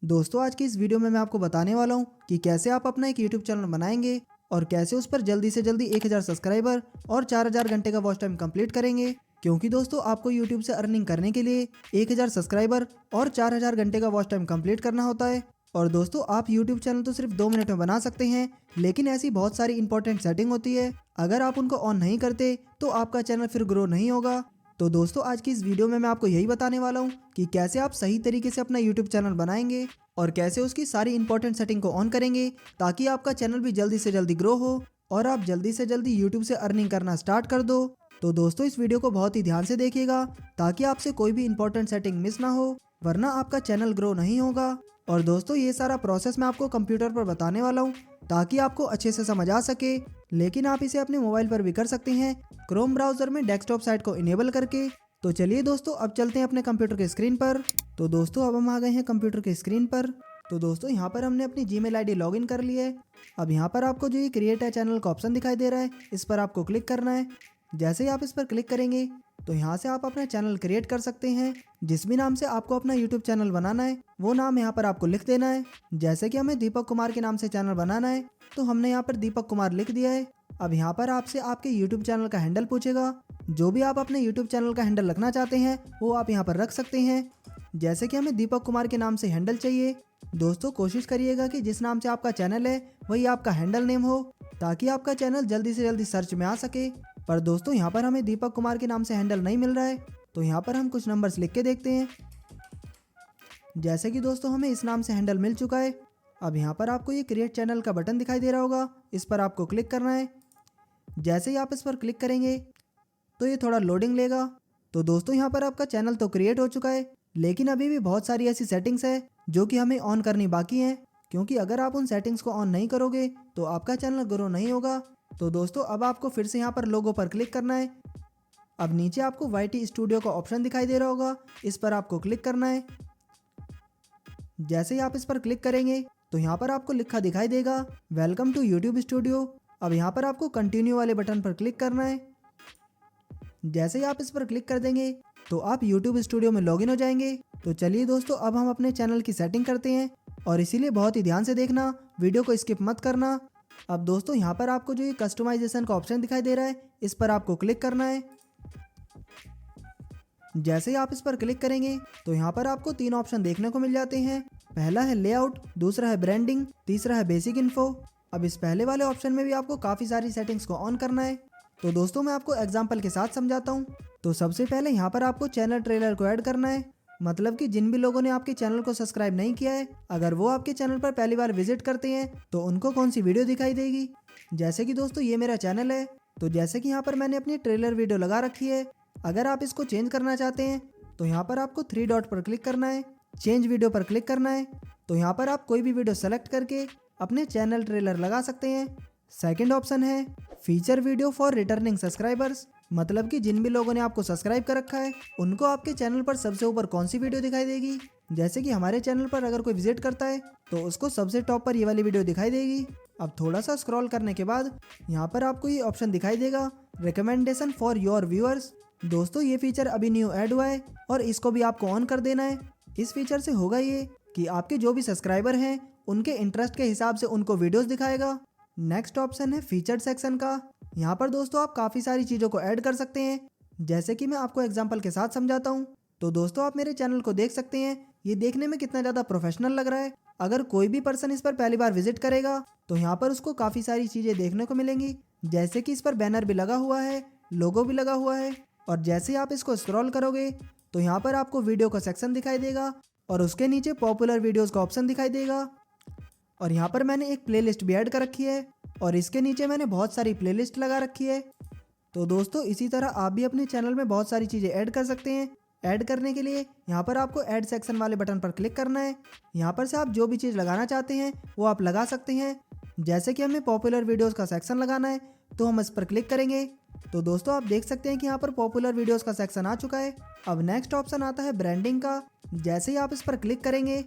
दोस्तों आज की इस वीडियो में मैं आपको बताने वाला हूँ कि कैसे आप अपना एक यूट्यूब चैनल बनाएंगे और कैसे उस पर जल्दी से जल्दी 1000 सब्सक्राइबर और 4000 घंटे का वॉच टाइम कंप्लीट करेंगे। क्योंकि दोस्तों आपको यूट्यूब से अर्निंग करने के लिए 1000 सब्सक्राइबर और 4000 घंटे का वॉच टाइम कंप्लीट करना होता है। और दोस्तों आप यूट्यूब चैनल तो सिर्फ 2 मिनट में बना सकते हैं, लेकिन ऐसी बहुत सारी इंपॉर्टेंट सेटिंग होती है, अगर आप उनको ऑन नहीं करते तो आपका चैनल फिर ग्रो नहीं होगा। तो दोस्तों आज की इस वीडियो में मैं आपको यही बताने वाला हूँ कि कैसे आप सही तरीके से अपना यूट्यूब चैनल बनाएंगे और कैसे उसकी सारी इंपॉर्टेंट सेटिंग को ऑन करेंगे ताकि आपका चैनल भी जल्दी से जल्दी ग्रो हो और आप जल्दी से जल्दी यूट्यूब से अर्निंग करना स्टार्ट कर दो। तो दोस्तों इस वीडियो को बहुत ही ध्यान से देखिएगा ताकि आपसे कोई भी इंपॉर्टेंट सेटिंग मिस ना हो, वरना आपका चैनल ग्रो नहीं होगा। और दोस्तों ये सारा प्रोसेस मैं आपको कंप्यूटर पर बताने वाला हूँ ताकि आपको अच्छे से समझ आ सके, लेकिन आप इसे अपने मोबाइल पर भी कर सकते हैं क्रोम ब्राउजर में डेस्कटॉप साइट को इनेबल करके। तो चलिए दोस्तों अब चलते हैं अपने कंप्यूटर के स्क्रीन पर। तो दोस्तों अब हम आ गए हैं कंप्यूटर के स्क्रीन पर। तो दोस्तों यहाँ पर हमने अपनी जीमेल आईडी लॉगिन कर ली है। अब यहाँ पर आपको जो ये क्रिएट है चैनल का ऑप्शन दिखाई दे रहा है, इस पर आपको क्लिक करना है। जैसे ही आप इस पर क्लिक करेंगे तो यहाँ से आप अपना चैनल क्रिएट कर सकते हैं। जिस भी नाम से आपको अपना यूट्यूब चैनल बनाना है वो नाम यहाँ पर आपको लिख देना है। जैसे कि हमें दीपक कुमार के नाम से चैनल बनाना है तो हमने यहाँ पर दीपक कुमार लिख दिया है। अब यहाँ पर आपसे आपके यूट्यूब चैनल का हैंडल पूछेगा, जो भी आप अपने यूट्यूब चैनल का हैंडल रखना चाहते हैं वो आप यहाँ पर रख सकते हैं। जैसे कि हमें दीपक कुमार के नाम से हैंडल चाहिए। दोस्तों कोशिश करिएगा कि जिस नाम से आपका चैनल है वही आपका हैंडल नेम हो ताकि आपका चैनल जल्दी से जल्दी सर्च में आ सके। पर दोस्तों यहाँ पर हमें दीपक कुमार के नाम से हैंडल नहीं मिल रहा है, तो यहाँ पर हम कुछ नंबर्स लिख के देखते हैं। जैसे कि दोस्तों हमें इस नाम से हैंडल मिल चुका है। अब यहाँ पर आपको ये क्रिएट चैनल का बटन दिखाई दे रहा होगा, इस पर आपको क्लिक करना है। जैसे ही आप इस पर क्लिक करेंगे तो ये थोड़ा लोडिंग लेगा। तो दोस्तों यहाँ पर आपका चैनल तो क्रिएट हो चुका है, लेकिन अभी भी बहुत सारी ऐसी सेटिंग्स है जो कि हमें ऑन करनी बाकी हैं, क्योंकि अगर आप उन सेटिंग्स को ऑन नहीं करोगे तो आपका चैनल ग्रो नहीं होगा। तो दोस्तों अब आपको फिर से यहाँ पर लोगो पर क्लिक करना है। अब नीचे आपको YT स्टूडियो का ऑप्शन दिखाई दे रहा होगा, इस पर आपको क्लिक करना है। जैसे ही आप इस पर क्लिक करेंगे तो यहाँ पर आपको लिखा दिखाई देगा वेलकम टू यूट्यूब स्टूडियो। अब यहाँ पर आपको कंटिन्यू वाले बटन पर क्लिक करना है। जैसे ही आप इस पर क्लिक कर देंगे तो आप यूट्यूब स्टूडियो में लॉगिन हो जाएंगे। तो चलिए दोस्तों अब हम अपने चैनल की सेटिंग करते हैं, और इसीलिए बहुत ही ध्यान से देखना, वीडियो को स्किप मत करना। अब दोस्तों यहाँ पर आपको जो ये कस्टमाइजेशन का ऑप्शन दिखाई दे रहा है, इस पर आपको क्लिक करना है। जैसे ही आप इस पर क्लिक करेंगे तो यहाँ पर आपको 3 ऑप्शन देखने को मिल जाते हैं। पहला है लेआउट, दूसरा है ब्रांडिंग, तीसरा है बेसिक इन्फो। अब इस पहले वाले ऑप्शन में भी आपको काफ़ी सारी सेटिंग्स को ऑन करना है। तो दोस्तों मैं आपको एग्जांपल के साथ समझाता हूँ। तो सबसे पहले यहाँ पर आपको चैनल ट्रेलर को ऐड करना है, मतलब कि जिन भी लोगों ने आपके चैनल को सब्सक्राइब नहीं किया है, अगर वो आपके चैनल पर पहली बार विजिट करते हैं तो उनको कौन सी वीडियो दिखाई देगी। जैसे कि दोस्तों ये मेरा चैनल है, तो जैसे कि यहाँ पर मैंने अपनी ट्रेलर वीडियो लगा रखी है। अगर आप इसको चेंज करना चाहते हैं तो यहाँ पर आपको 3 डॉट पर क्लिक करना है, चेंज वीडियो पर क्लिक करना है। तो यहाँ पर आप कोई भी वीडियो सेलेक्ट करके अपने चैनल ट्रेलर लगा सकते हैं। सेकंड ऑप्शन है feature video for returning subscribers, मतलब कि जिन भी लोगों ने आपको सब्सक्राइब कर रखा है उनको आपके चैनल पर सबसे ऊपर कौन सी वीडियो दिखाई देगी। जैसे कि हमारे चैनल पर अगर कोई विजिट करता है तो उसको सबसे टॉप पर ये वाली वीडियो दिखाई देगी। अब थोड़ा सा स्क्रॉल करने के बाद यहाँ पर आपको ये ऑप्शन दिखाई देगा रिकमेंडेशन फॉर योर व्यूअर्स। दोस्तों ये फीचर अभी न्यू ऐड हुआ है और इसको भी आपको ऑन कर देना है। इस फीचर से होगा ये कि आपके जो भी सब्सक्राइबर हैं उनके इंटरेस्ट के हिसाब से उनको वीडियोस दिखाएगा। नेक्स्ट ऑप्शन है फीचर्ड सेक्शन का। यहाँ पर दोस्तों आप काफ़ी सारी चीज़ों को ऐड कर सकते हैं, जैसे कि मैं आपको एग्जांपल के साथ समझाता हूँ। तो दोस्तों आप मेरे चैनल को देख सकते हैं, ये देखने में कितना ज़्यादा प्रोफेशनल लग रहा है। अगर कोई भी पर्सन इस पर पहली बार विजिट करेगा तो यहाँ पर उसको काफ़ी सारी चीज़ें देखने को मिलेंगी, जैसे कि इस पर बैनर भी लगा हुआ है, लोगो भी लगा हुआ है। और जैसे ही आप इसको स्क्रॉल करोगे तो यहाँ पर आपको वीडियो का सेक्शन दिखाई देगा और उसके नीचे पॉपुलर वीडियोज़ का ऑप्शन दिखाई देगा। और यहाँ पर मैंने एक प्लेलिस्ट भी ऐड कर रखी है और इसके नीचे मैंने बहुत सारी प्लेलिस्ट लगा रखी है। तो दोस्तों इसी तरह आप भी अपने चैनल में बहुत सारी चीज़ें ऐड कर सकते हैं। ऐड करने के लिए यहाँ पर आपको ऐड सेक्शन वाले बटन पर क्लिक करना है। यहाँ पर से आप जो भी चीज़ लगाना चाहते हैं वो आप लगा सकते हैं। जैसे कि हमें पॉपुलर वीडियोज़ का सेक्शन लगाना है तो हम इस पर क्लिक करेंगे। तो दोस्तों आप देख सकते हैं कि यहाँ पर पॉपुलर वीडियोज़ का सेक्शन आ चुका है। अब नेक्स्ट ऑप्शन आता है ब्रांडिंग का। जैसे ही आप इस पर क्लिक करेंगे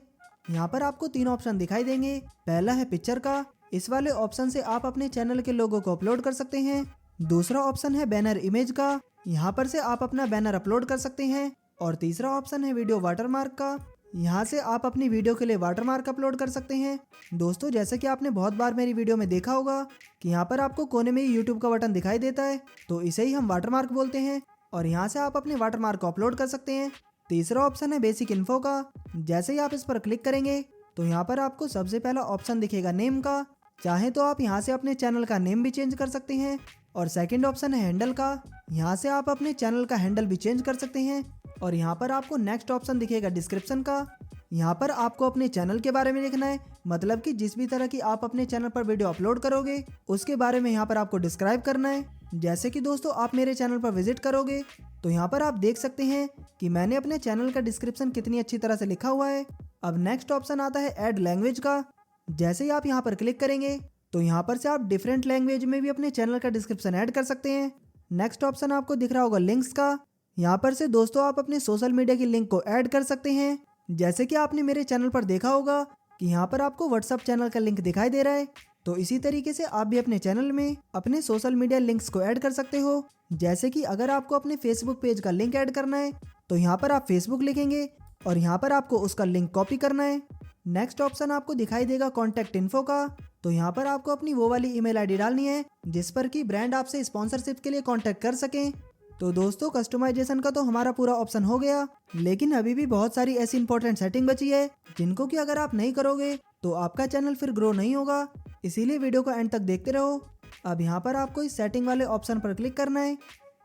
यहाँ पर आपको 3 ऑप्शन दिखाई देंगे। पहला है पिक्चर का, इस वाले ऑप्शन से आप अपने चैनल के लोगो को अपलोड कर सकते हैं। दूसरा ऑप्शन है बैनर इमेज का, यहाँ पर से आप अपना बैनर अपलोड कर सकते हैं। और तीसरा ऑप्शन है वीडियो वाटरमार्क का, यहाँ से आप अपनी वीडियो के लिए वाटरमार्क अपलोड कर सकते हैं। दोस्तों जैसे कि आपने बहुत बार मेरी वीडियो में देखा होगा कि यहाँ पर आपको कोने में ही यूट्यूब का बटन दिखाई देता है, तो इसे ही हम वाटरमार्क बोलते हैं और यहाँ से आप अपने वाटरमार्क को अपलोड कर सकते हैं। तीसरा ऑप्शन है बेसिक इन्फो का। जैसे ही आप इस पर क्लिक करेंगे तो यहाँ पर आपको सबसे पहला ऑप्शन दिखेगा नेम का। चाहे तो आप यहाँ से अपने चैनल का नेम भी चेंज कर सकते हैं। और सेकंड ऑप्शन है हैंडल का। यहाँ से आप अपने चैनल का हैंडल भी चेंज कर सकते हैं। और यहाँ पर आपको नेक्स्ट ऑप्शन दिखेगा डिस्क्रिप्शन का। यहाँ पर आपको अपने चैनल के बारे में लिखना है, मतलब कि जिस भी तरह की आप अपने चैनल पर वीडियो अपलोड करोगे उसके बारे में यहाँ पर आपको डिस्क्राइब करना है। जैसे कि दोस्तों आप मेरे चैनल पर विजिट करोगे तो यहाँ पर आप देख सकते हैं कि मैंने अपने चैनल का डिस्क्रिप्शन कितनी अच्छी तरह से लिखा हुआ है। अब नेक्स्ट ऑप्शन आता है ऐड लैंग्वेज का। जैसे ही आप यहाँ पर क्लिक करेंगे तो यहाँ पर से आप डिफरेंट लैंग्वेज में भी अपने चैनल का डिस्क्रिप्शन ऐड कर सकते हैं। नेक्स्ट ऑप्शन आपको दिख रहा होगा लिंक्स का। यहाँ पर से दोस्तों आप अपने सोशल मीडिया की लिंक को ऐड कर सकते हैं। जैसे कि आपने मेरे चैनल पर देखा होगा कि यहाँ पर आपको व्हाट्सअप चैनल का लिंक दिखाई दे रहा है, तो इसी तरीके से आप भी अपने चैनल में अपने सोशल मीडिया लिंक्स को ऐड कर सकते हो। जैसे कि अगर आपको अपने फेसबुक पेज का लिंक ऐड करना है तो यहाँ पर आप फेसबुक लिखेंगे और यहाँ पर आपको उसका लिंक कॉपी करना है। नेक्स्ट ऑप्शन आपको दिखाई देगा कॉन्टैक्ट इन्फो का। तो यहाँ पर आपको अपनी वो वाली ईमेल आईडी डालनी है जिस पर कि ब्रांड आपसे स्पॉन्सरशिप के लिए कांटेक्ट कर सकें। तो दोस्तों कस्टमाइजेशन का तो हमारा पूरा ऑप्शन हो गया, लेकिन अभी भी बहुत सारी ऐसी इंपॉर्टेंट सेटिंग बची है जिनको कि अगर आप नहीं करोगे तो आपका चैनल फिर ग्रो नहीं होगा। इसीलिए वीडियो को एंड तक देखते रहो। अब यहाँ पर आपको इस सेटिंग वाले ऑप्शन पर क्लिक करना है।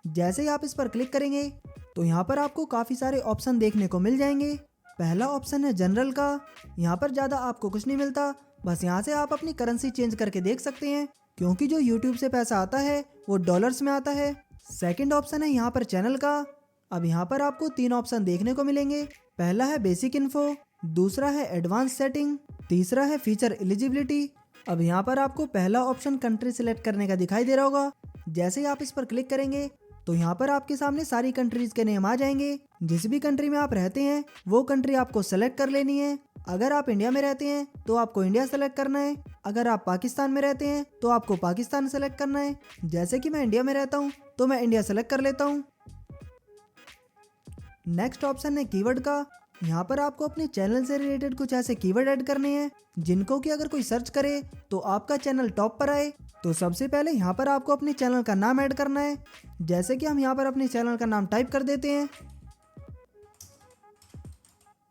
जैसे ही आप इस पर क्लिक करेंगे तो यहाँ पर आपको काफ़ी सारे ऑप्शन देखने को मिल जाएंगे। पहला ऑप्शन है जनरल का। यहाँ पर ज़्यादा आपको कुछ नहीं मिलता, बस यहाँ से आप अपनी करेंसी चेंज करके देख सकते हैं, क्योंकि जो यूट्यूब से पैसा आता है वो डॉलर्स में आता है। सेकंड ऑप्शन है यहाँ पर चैनल का। अब यहाँ पर आपको 3 ऑप्शन देखने को मिलेंगे। पहला है बेसिक इन्फो, दूसरा है एडवांस सेटिंग, तीसरा है फीचर एलिजिबिलिटी। अब यहाँ पर आपको पहला ऑप्शन कंट्री सिलेक्ट करने का दिखाई दे रहा होगा। जैसे ही आप इस पर क्लिक करेंगे तो यहाँ पर आपके सामने सारी कंट्रीज के नेम आ जाएंगे। जिस भी कंट्री में आप रहते हैं वो कंट्री आपको सेलेक्ट कर लेनी है। अगर आप इंडिया में रहते हैं तो आपको इंडिया सेलेक्ट करना है। अगर आप पाकिस्तान में रहते हैं तो आपको पाकिस्तान सेलेक्ट करना है। जैसे कि मैं इंडिया में रहता हूँ तो मैं इंडिया सेलेक्ट कर लेता हूँ। नेक्स्ट ऑप्शन है कीवर्ड का। यहाँ पर आपको अपने चैनल से रिलेटेड कुछ ऐसे कीवर्ड ऐड करने हैं जिनको कि अगर कोई सर्च करे तो आपका चैनल टॉप पर आए। तो सबसे पहले यहाँ पर आपको अपने चैनल का नाम ऐड करना है। जैसे कि हम यहाँ पर अपने चैनल का नाम टाइप कर देते हैं।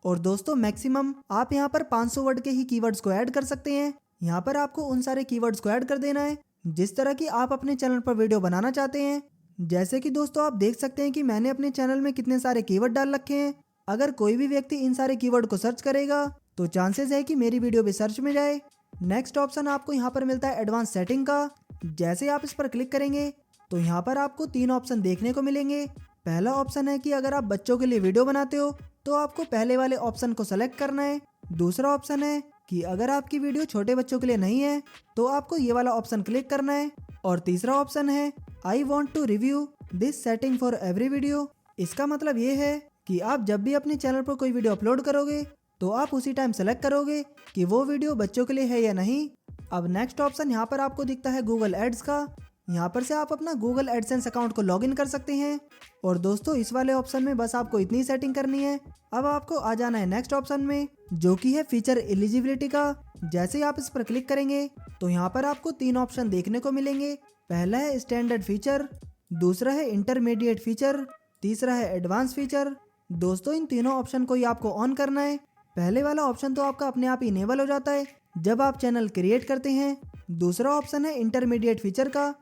और दोस्तों मैक्सिमम आप यहाँ पर 500 वर्ड के ही कीवर्ड्स को ऐड कर सकते हैं। यहाँ पर आपको उन सारे कीवर्ड्स को ऐड कर देना है जिस तरह की आप अपने चैनल पर वीडियो बनाना चाहते हैं। जैसे कि दोस्तों आप देख सकते हैं कि मैंने अपने चैनल में कितने सारे कीवर्ड डाल रखे हैं। अगर कोई भी व्यक्ति इन सारे कीवर्ड को सर्च करेगा तो चांसेस है कि मेरी वीडियो भी सर्च में जाए। नेक्स्ट ऑप्शन आपको यहाँ पर मिलता है एडवांस सेटिंग का। जैसे आप इस पर क्लिक करेंगे तो यहाँ पर आपको 3 ऑप्शन देखने को मिलेंगे। पहला ऑप्शन है कि अगर आप बच्चों के लिए वीडियो बनाते हो तो आपको पहले वाले ऑप्शन को सेलेक्ट करना है। दूसरा ऑप्शन है कि अगर आपकी वीडियो छोटे बच्चों के लिए नहीं है तो आपको ये वाला ऑप्शन क्लिक करना है। और तीसरा ऑप्शन है I want to review this setting for every video. इसका मतलब ये है कि आप जब भी अपने चैनल पर कोई वीडियो अपलोड करोगे तो आप उसी टाइम सेलेक्ट करोगे कि वो वीडियो बच्चों के लिए है या नहीं। अब नेक्स्ट ऑप्शन यहाँ पर आपको दिखता है गूगल एड्स का। यहाँ पर से आप अपना गूगल एडसेंस अकाउंट को लॉगिन कर सकते हैं। और दोस्तों इस वाले ऑप्शन में बस आपको इतनी सेटिंग करनी है। अब आपको आ जाना है नेक्स्ट ऑप्शन में जो कि है फीचर एलिजिबिलिटी का। जैसे ही आप इस पर क्लिक करेंगे तो यहाँ पर आपको 3 ऑप्शन देखने को मिलेंगे। पहला है स्टैंडर्ड फीचर, दूसरा है इंटरमीडिएट फीचर, तीसरा है एडवांस फीचर। दोस्तों इन तीनों ऑप्शन को ही आपको ऑन करना है। पहले वाला ऑप्शन तो आपका अपने आप ही इनेबल हो जाता है जब आप चैनल क्रिएट करते हैं। दूसरा ऑप्शन है इंटरमीडिएट फीचर का।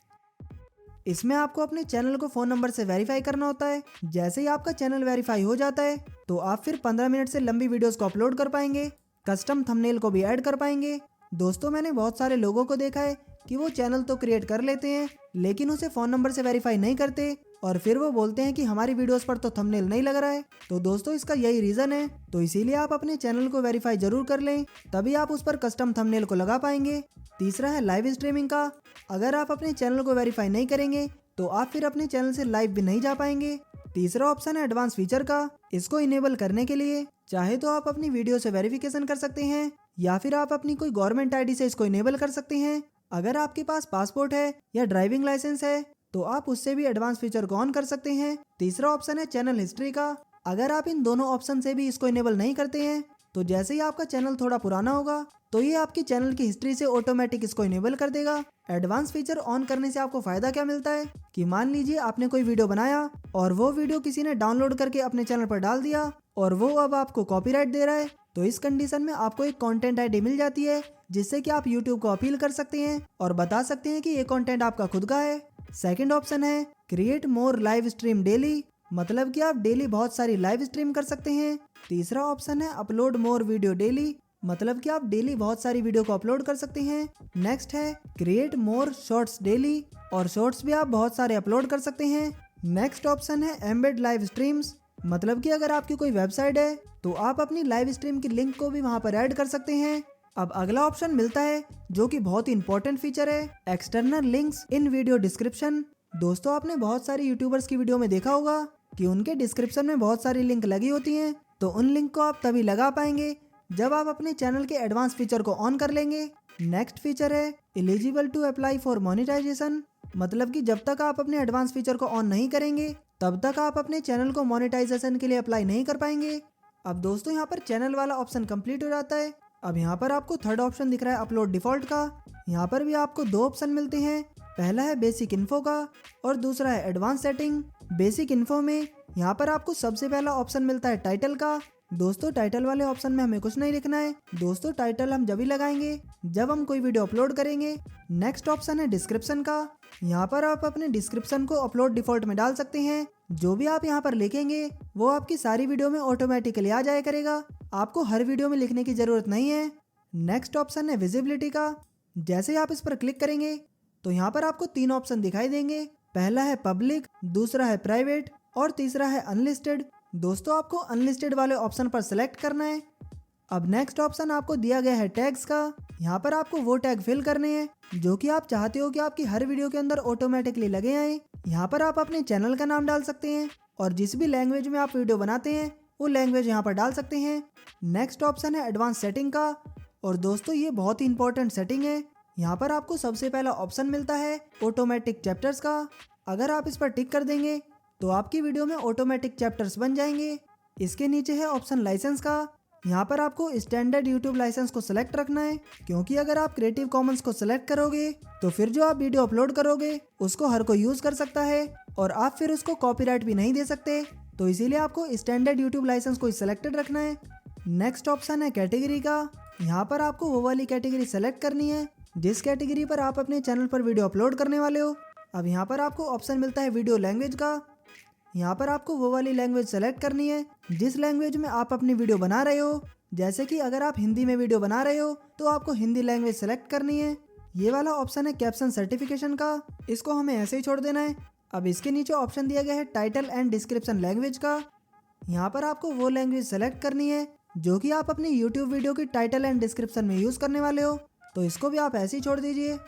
इसमें आपको अपने चैनल को फ़ोन नंबर से वेरीफाई करना होता है। जैसे ही आपका चैनल वेरीफाई हो जाता है तो आप फिर 15 मिनट से लंबी वीडियोस को अपलोड कर पाएंगे, कस्टम थंबनेल को भी ऐड कर पाएंगे। दोस्तों मैंने बहुत सारे लोगों को देखा है कि वो चैनल तो क्रिएट कर लेते हैं लेकिन उसे फ़ोन नंबर से वेरीफाई नहीं करते और फिर वो बोलते हैं कि हमारी वीडियोस पर तो थंबनेल नहीं लग रहा है। तो दोस्तों इसका यही रीज़न है। तो इसीलिए आप अपने चैनल को वेरीफाई जरूर कर लें, तभी आप उस पर कस्टम थंबनेल को लगा पाएंगे। तीसरा है लाइव स्ट्रीमिंग का। अगर आप अपने चैनल को वेरीफाई नहीं करेंगे तो आप फिर अपने चैनल से लाइव भी नहीं जा पाएंगे। तीसरा ऑप्शन है एडवांस फीचर का। इसको इनेबल करने के लिए चाहे तो आप अपनी वीडियो से वेरिफिकेशन कर सकते हैं या फिर आप अपनी कोई गवर्नमेंट आईडी से इसको इनेबल कर सकते हैं। अगर आपके पास पासपोर्ट है या ड्राइविंग लाइसेंस है तो आप उससे भी एडवांस फीचर को ऑन कर सकते हैं। तीसरा ऑप्शन है चैनल हिस्ट्री का। अगर आप इन दोनों ऑप्शन से भी इसको इनेबल नहीं करते हैं तो जैसे ही आपका चैनल थोड़ा पुराना होगा तो ये आपकी चैनल की हिस्ट्री से ऑटोमेटिक इसको इनेबल कर देगा। एडवांस फीचर ऑन करने से आपको फायदा क्या मिलता है कि मान लीजिए आपने कोई वीडियो बनाया और वो वीडियो किसी ने डाउनलोड करके अपने चैनल पर डाल दिया और वो अब आपको कॉपीराइट दे रहा है, तो इस कंडीशन में आपको एक कंटेंट आईडी मिल जाती है जिससे कि आप यूट्यूब को अपील कर सकते हैं और बता सकते हैं कि ये कंटेंट आपका खुद का है। सेकंड ऑप्शन है create more live stream daily, मतलब कि आप डेली बहुत सारी लाइव स्ट्रीम कर सकते हैं। तीसरा ऑप्शन है अपलोड मोर वीडियो डेली, मतलब कि आप डेली बहुत सारी वीडियो को अपलोड कर सकते हैं। नेक्स्ट है क्रिएट मोर शॉर्ट्स डेली, और शॉर्ट्स भी आप बहुत सारे अपलोड कर सकते हैं। नेक्स्ट ऑप्शन है एम्बेड लाइव स्ट्रीम्स, मतलब कि अगर आपकी कोई वेबसाइट है तो आप अपनी लाइव स्ट्रीम की लिंक को भी वहां पर ऐड कर सकते हैं। अब अगला ऑप्शन मिलता है जो कि बहुत ही इंपॉर्टेंट फीचर है, external links in video description. दोस्तों आपने बहुत सारे यूट्यूबर्स की वीडियो में देखा होगा कि उनके डिस्क्रिप्शन में बहुत सारी लिंक लगी होती हैं, तो उन लिंक को आप तभी लगा पाएंगे जब आप अपने चैनल के एडवांस फीचर को ऑन कर लेंगे। नेक्स्ट फीचर है eligible to apply for monetization, मतलब कि जब तक आप अपने एडवांस फीचर को ऑन नहीं करेंगे तब तक आप अपने चैनल को मोनेटाइजेशन के लिए अप्लाई नहीं कर पाएंगे। अब दोस्तों यहाँ पर चैनल वाला ऑप्शन कंप्लीट हो जाता है। अब यहाँ पर आपको थर्ड ऑप्शन दिख रहा है अपलोड डिफॉल्ट का। यहाँ पर भी आपको दो ऑप्शन मिलते हैं, पहला है बेसिक इन्फो का और दूसरा है एडवांस सेटिंग। बेसिक इन्फो में यहाँ पर आपको सबसे पहला ऑप्शन मिलता है टाइटल का। दोस्तों टाइटल वाले ऑप्शन में हमें कुछ नहीं लिखना है, दोस्तों टाइटल हम जब ही लगाएंगे जब हम कोई वीडियो अपलोड करेंगे। नेक्स्ट ऑप्शन है डिस्क्रिप्शन का, यहाँ पर आप अपने डिस्क्रिप्शन को अपलोड डिफॉल्ट में डाल सकते हैं। जो भी आप यहाँ पर लिखेंगे वो आपकी सारी वीडियो में ऑटोमेटिकली आ जाया करेगा, आपको हर वीडियो में लिखने की जरूरत नहीं है। नेक्स्ट ऑप्शन है विजिबिलिटी का, जैसे ही आप इस पर क्लिक करेंगे तो यहाँ पर आपको तीन ऑप्शन दिखाई देंगे, पहला है पब्लिक, दूसरा है प्राइवेट और तीसरा है अनलिस्टेड। दोस्तों आपको अनलिस्टेड वाले ऑप्शन पर सिलेक्ट करना है। अब नेक्स्ट ऑप्शन आपको दिया गया है टैग्स का, यहाँ पर आपको वो टैग फिल करने हैं जो कि आप चाहते हो कि आपकी हर वीडियो के अंदर ऑटोमेटिकली लगे आए। यहाँ पर आप अपने चैनल का नाम डाल सकते हैं और जिस भी लैंग्वेज में आप वीडियो बनाते हैं वो लैंग्वेज यहाँ पर डाल सकते हैं। नेक्स्ट ऑप्शन है एडवांस सेटिंग का, और दोस्तों ये बहुत ही इंपॉर्टेंट सेटिंग है। यहाँ पर आपको सबसे पहला ऑप्शन मिलता है ऑटोमेटिक चैप्टर्स का। अगर आप इस पर टिक कर देंगे तो आपकी वीडियो में ऑटोमेटिक चैप्टर्स बन जाएंगे। इसके नीचे है ऑप्शन लाइसेंस का, यहाँ पर आपको स्टैंडर्ड यूट्यूब लाइसेंस को सिलेक्ट रखना है, क्योंकि अगर आप क्रिएटिव कॉमन्स को सिलेक्ट करोगे तो फिर जो आप वीडियो अपलोड करोगे उसको हर कोई यूज कर सकता है और आप फिर उसको कॉपीराइट भी नहीं दे सकते, तो इसीलिए आपको स्टैंडर्ड यूट्यूब लाइसेंस को सिलेक्टेड रखना है। नेक्स्ट ऑप्शन है कैटेगरी का, यहाँ पर आपको वो वाली कैटेगरी सेलेक्ट करनी है जिस कैटेगरी पर आप अपने चैनल पर वीडियो अपलोड करने वाले हो। अब यहाँ पर आपको ऑप्शन मिलता है वीडियो लैंग्वेज का, यहाँ पर आपको वो वाली लैंग्वेज सेलेक्ट करनी है जिस लैंग्वेज में आप अपनी वीडियो बना रहे हो। जैसे कि अगर आप हिंदी में वीडियो बना रहे हो तो आपको हिंदी लैंग्वेज सेलेक्ट करनी है। ये वाला ऑप्शन है कैप्शन सर्टिफिकेशन का, इसको हमें ऐसे ही छोड़ देना है। अब इसके नीचे ऑप्शन दिया गया है टाइटल एंड डिस्क्रिप्शन लैंग्वेज का, यहाँ पर आपको वो लैंग्वेज सेलेक्ट करनी है जो कि आप अपनी यूट्यूब वीडियो की टाइटल एंड डिस्क्रिप्शन में यूज करने वाले हो, तो इसको भी आप ऐसे ही छोड़ दीजिए।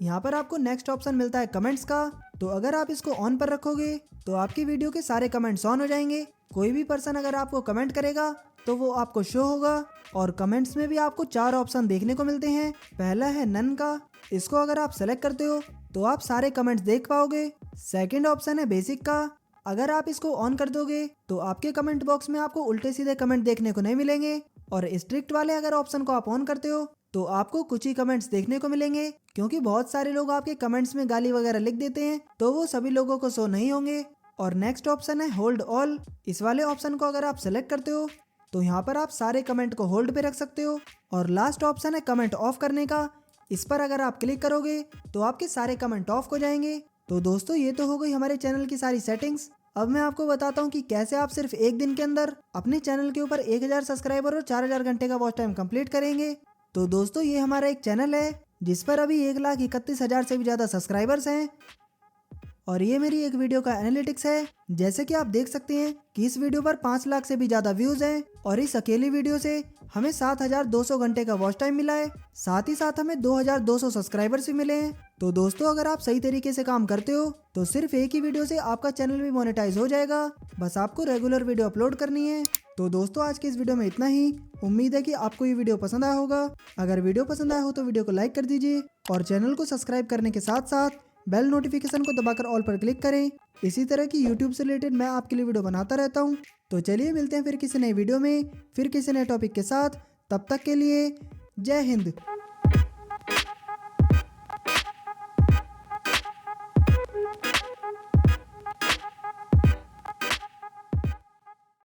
यहाँ पर आपको नेक्स्ट ऑप्शन मिलता है कमेंट्स का, तो अगर आप इसको ऑन पर रखोगे तो आपकी वीडियो के सारे कमेंट्स ऑन हो जाएंगे। कोई भी पर्सन अगर आपको कमेंट करेगा तो वो आपको शो होगा। और कमेंट्स में भी आपको 4 ऑप्शन देखने को मिलते हैं, पहला है नन का, इसको अगर आप सेलेक्ट करते हो तो आप सारे कमेंट्स देख पाओगे। सेकंड ऑप्शन है बेसिक का, अगर आप इसको ऑन कर दोगे तो आपके कमेंट बॉक्स में आपको उल्टे सीधे कमेंट देखने को नहीं मिलेंगे। और स्ट्रिक्ट वाले अगर ऑप्शन को आप ऑन करते हो तो आपको कुछ ही कमेंट्स देखने को मिलेंगे, क्योंकि बहुत सारे लोग आपके कमेंट्स में गाली वगैरह लिख देते हैं, तो वो सभी लोगों को शो नहीं होंगे। और नेक्स्ट ऑप्शन है होल्ड ऑल, इस वाले ऑप्शन को अगर आप सेलेक्ट करते हो तो यहाँ पर आप सारे कमेंट को होल्ड पे रख सकते हो। और लास्ट ऑप्शन है कमेंट ऑफ करने का, इस पर अगर आप क्लिक करोगे तो आपके सारे कमेंट ऑफ हो जाएंगे। तो दोस्तों ये तो हो गई हमारे चैनल की सारी सेटिंग्स। अब मैं आपको बताता हूँ कि कैसे आप सिर्फ एक दिन के अंदर अपने चैनल के ऊपर 1000 सब्सक्राइबर और 4000 घंटे का वॉच टाइम कंप्लीट करेंगे। तो दोस्तों ये हमारा एक चैनल है जिस पर अभी 1,31,000 से भी ज़्यादा सब्सक्राइबर्स हैं, और ये मेरी एक वीडियो का एनालिटिक्स है। जैसे कि आप देख सकते हैं कि इस वीडियो पर 5 लाख से भी ज़्यादा व्यूज़ हैं, और इस अकेली वीडियो से हमें 7200 घंटे का वॉच टाइम मिला है, साथ ही साथ हमें 2200 सब्सक्राइबर्स भी मिले हैं। तो दोस्तों अगर आप सही तरीके से काम करते हो तो सिर्फ एक ही वीडियो से आपका चैनल भी मोनेटाइज हो जाएगा, बस आपको रेगुलर वीडियो अपलोड करनी है। तो दोस्तों आज की इस वीडियो में इतना ही। उम्मीद है कि आपको ये वीडियो पसंद आया होगा। अगर वीडियो पसंद आया हो तो वीडियो को लाइक कर दीजिए और चैनल को सब्सक्राइब करने के साथ साथ बेल नोटिफिकेशन को दबाकर ऑल पर क्लिक करें। इसी तरह की यूट्यूब से रिलेटेड मैं आपके लिए वीडियो बनाता रहता हूँ। तो चलिए मिलते हैं फिर किसी नई वीडियो में, फिर किसी नए टॉपिक के साथ। तब तक के लिए जय हिंद।